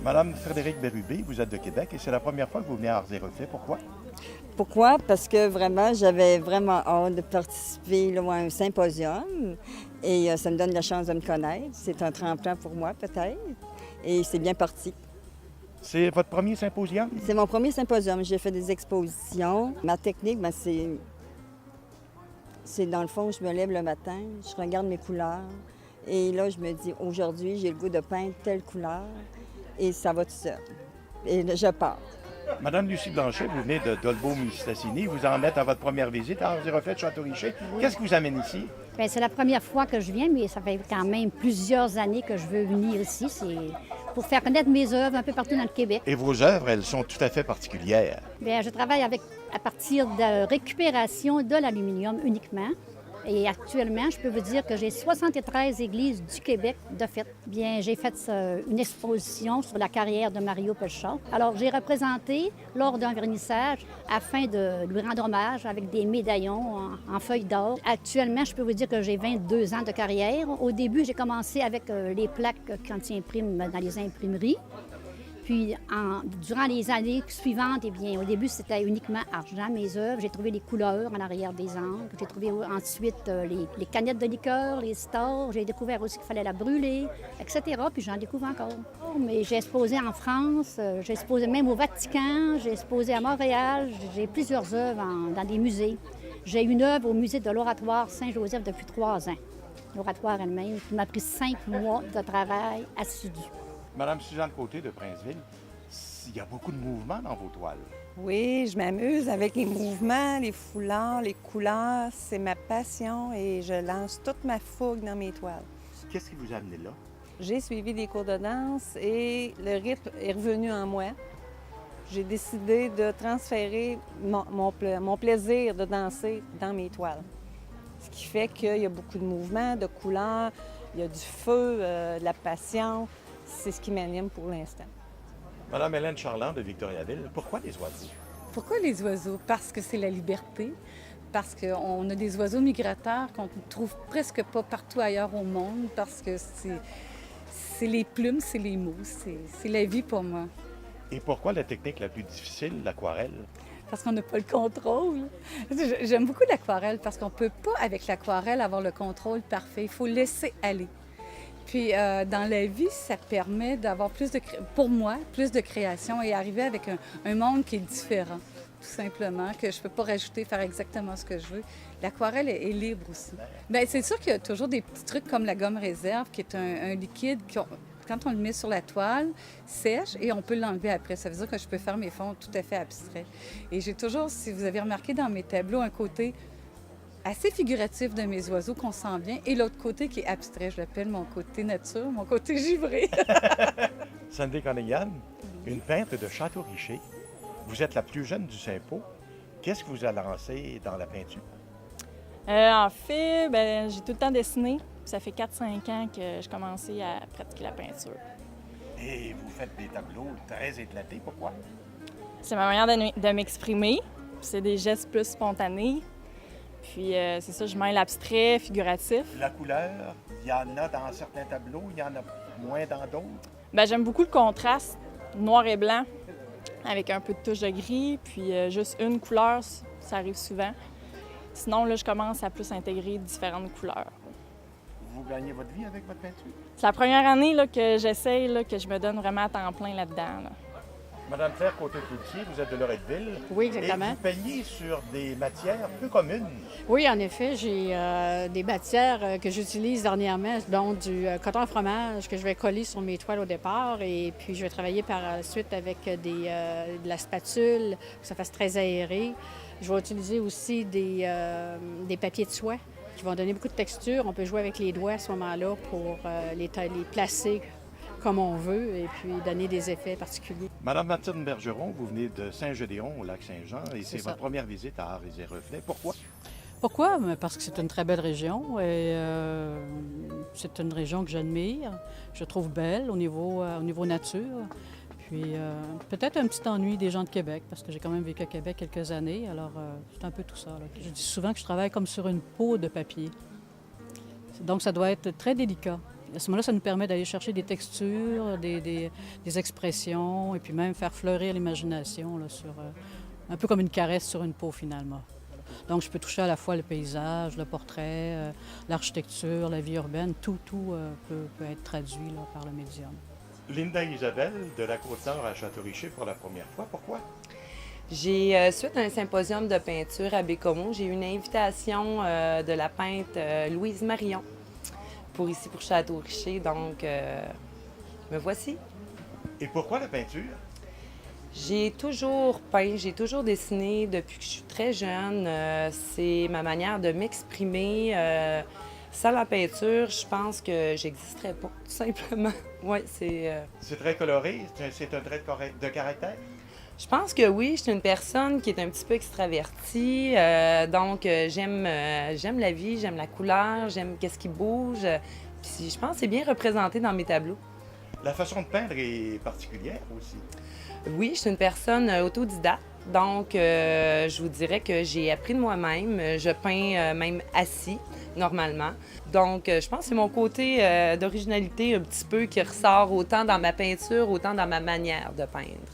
Madame Frédérique Bérubé, vous êtes de Québec et c'est la première fois que vous venez à Arts et Reflets. Pourquoi? Pourquoi? Parce que vraiment, j'avais vraiment hâte de participer là, à un symposium et ça me donne la chance de me connaître. C'est un tremplin pour moi, peut-être. Et c'est bien parti. C'est votre premier symposium? C'est mon premier symposium. J'ai fait des expositions. Ma technique, c'est dans le fond, je me lève le matin, je regarde mes couleurs et là, je me dis, aujourd'hui, j'ai le goût de peindre telle couleur et ça va tout seul. Et là, je pars. Madame Lucie Blanchet, vous venez de Dolbeau-Mistassini. Vous en êtes à votre première visite à Arts et Reflets de Château-Richer. Qu'est-ce qui vous amène ici? Bien, c'est la première fois que je viens, mais ça fait quand même plusieurs années que je veux venir ici. C'est pour faire connaître mes œuvres un peu partout dans le Québec. Et vos œuvres, elles sont tout à fait particulières. Bien, je travaille à partir de récupération de l'aluminium uniquement. Et actuellement, je peux vous dire que j'ai 73 églises du Québec de fait. Bien, j'ai fait une exposition sur la carrière de Mario Pelchat. Alors, j'ai représenté lors d'un vernissage afin de lui rendre hommage avec des médaillons en feuilles d'or. Actuellement, je peux vous dire que j'ai 22 ans de carrière. Au début, j'ai commencé avec les plaques quand ils impriment dans les imprimeries. Puis, durant les années suivantes, eh bien, au début, c'était uniquement argent, mes œuvres. J'ai trouvé les couleurs en arrière des encres. J'ai trouvé ensuite les canettes de liqueur, les stores. J'ai découvert aussi qu'il fallait la brûler, etc. Puis j'en découvre encore. Mais j'ai exposé en France, j'ai exposé même au Vatican, j'ai exposé à Montréal. J'ai plusieurs œuvres dans des musées. J'ai une œuvre au musée de l'Oratoire Saint-Joseph depuis 3 ans. L'Oratoire elle-même, qui m'a pris 5 mois de travail assidu. Madame Suzanne Côté de Princeville, il y a beaucoup de mouvements dans vos toiles. Oui, je m'amuse avec les mouvements, les foulards, les couleurs. C'est ma passion et je lance toute ma fougue dans mes toiles. Qu'est-ce qui vous a amené là? J'ai suivi des cours de danse et le rythme est revenu en moi. J'ai décidé de transférer mon plaisir de danser dans mes toiles. Ce qui fait qu'il y a beaucoup de mouvements, de couleurs, il y a du feu, de la passion. C'est ce qui m'anime pour l'instant. Madame Hélène Charland de Victoriaville, pourquoi les oiseaux? Pourquoi les oiseaux? Parce que c'est la liberté, parce qu'on a des oiseaux migrateurs qu'on ne trouve presque pas partout ailleurs au monde, parce que c'est les plumes, c'est les mots, c'est la vie pour moi. Et pourquoi la technique la plus difficile, l'aquarelle? Parce qu'on n'a pas le contrôle. J'aime beaucoup l'aquarelle parce qu'on ne peut pas, avec l'aquarelle, avoir le contrôle parfait. Il faut laisser aller. Puis dans la vie, ça permet d'avoir pour moi, plus de création et arriver avec un monde qui est différent, tout simplement, que je ne peux pas rajouter, faire exactement ce que je veux. L'aquarelle est libre aussi. Bien, c'est sûr qu'il y a toujours des petits trucs comme la gomme réserve, qui est un liquide quand on le met sur la toile, sèche et on peut l'enlever après. Ça veut dire que je peux faire mes fonds tout à fait abstraits. Et j'ai toujours, si vous avez remarqué dans mes tableaux, un côté assez figuratif de mes oiseaux qu'on sent bien, et l'autre côté qui est abstrait. Je l'appelle mon côté nature, mon côté givré. Sandy Cunningham, une peintre de Château-Richer. Vous êtes la plus jeune du Saint-Pau. Qu'est-ce que vous a lancé dans la peinture? En fait, j'ai tout le temps dessiné. Ça fait 4-5 ans que j'ai commencé à pratiquer la peinture. Et vous faites des tableaux très éclatés. Pourquoi? C'est ma manière de m'exprimer. C'est des gestes plus spontanés. Puis c'est ça, je mêle l'abstrait, figuratif. La couleur, il y en a dans certains tableaux, il y en a moins dans d'autres. J'aime beaucoup le contraste noir et blanc avec un peu de touche de gris. Puis juste une couleur, ça arrive souvent. Sinon, là, je commence à plus intégrer différentes couleurs. Vous gagnez votre vie avec votre peinture? C'est la première année là, que j'essaye, là, que je me donne vraiment à temps plein là-dedans. Là. Madame Claire Côté-Cloutier, vous êtes de Loretteville. Oui, exactement. Et vous peignez sur des matières peu communes. Oui, en effet, j'ai des matières que j'utilise dernièrement, dont du coton à fromage que je vais coller sur mes toiles au départ. Et puis, je vais travailler par la suite avec de la spatule, pour que ça fasse très aéré. Je vais utiliser aussi des papiers de soie qui vont donner beaucoup de texture. On peut jouer avec les doigts à ce moment-là pour les placer comme on veut et puis donner des effets particuliers. Madame Mathilde Bergeron, vous venez de Saint-Gédéon, au Lac-Saint-Jean, et c'est ça. votre première visite à Arts et Reflets. Pourquoi? Pourquoi? Parce que c'est une très belle région et c'est une région que j'admire. Je trouve belle au niveau nature. Puis peut-être un petit ennui des gens de Québec, parce que j'ai quand même vécu à Québec quelques années. Alors c'est un peu tout ça. Là. Je dis souvent que je travaille comme sur une peau de papier. Donc ça doit être très délicat. À ce moment-là, ça nous permet d'aller chercher des textures, des expressions, et puis même faire fleurir l'imagination là, sur, un peu comme une caresse sur une peau, finalement. Donc, je peux toucher à la fois le paysage, le portrait, l'architecture, la vie urbaine. Tout peut être traduit là, par le médium. Linda Isabelle, de la Côte-Nord à Château-Richer pour la première fois. Pourquoi? J'ai, suite à un symposium de peinture à Bécomo, j'ai eu une invitation de la peintre Louise Marion pour Château-Richer. Donc, me voici. Et pourquoi la peinture? J'ai toujours peint, j'ai toujours dessiné depuis que je suis très jeune. C'est ma manière de m'exprimer. Sans la peinture, je pense que j'existerais pas, tout simplement. Oui, c'est... C'est très coloré, c'est un trait de caractère? Je pense que oui, je suis une personne qui est un petit peu extravertie. Donc, j'aime la vie, j'aime la couleur, j'aime qu'est-ce qui bouge. Puis je pense que c'est bien représenté dans mes tableaux. La façon de peindre est particulière aussi. Oui, je suis une personne autodidacte. Donc, je vous dirais que j'ai appris de moi-même. Je peins même assis, normalement. Donc, je pense que c'est mon côté d'originalité un petit peu qui ressort autant dans ma peinture, autant dans ma manière de peindre.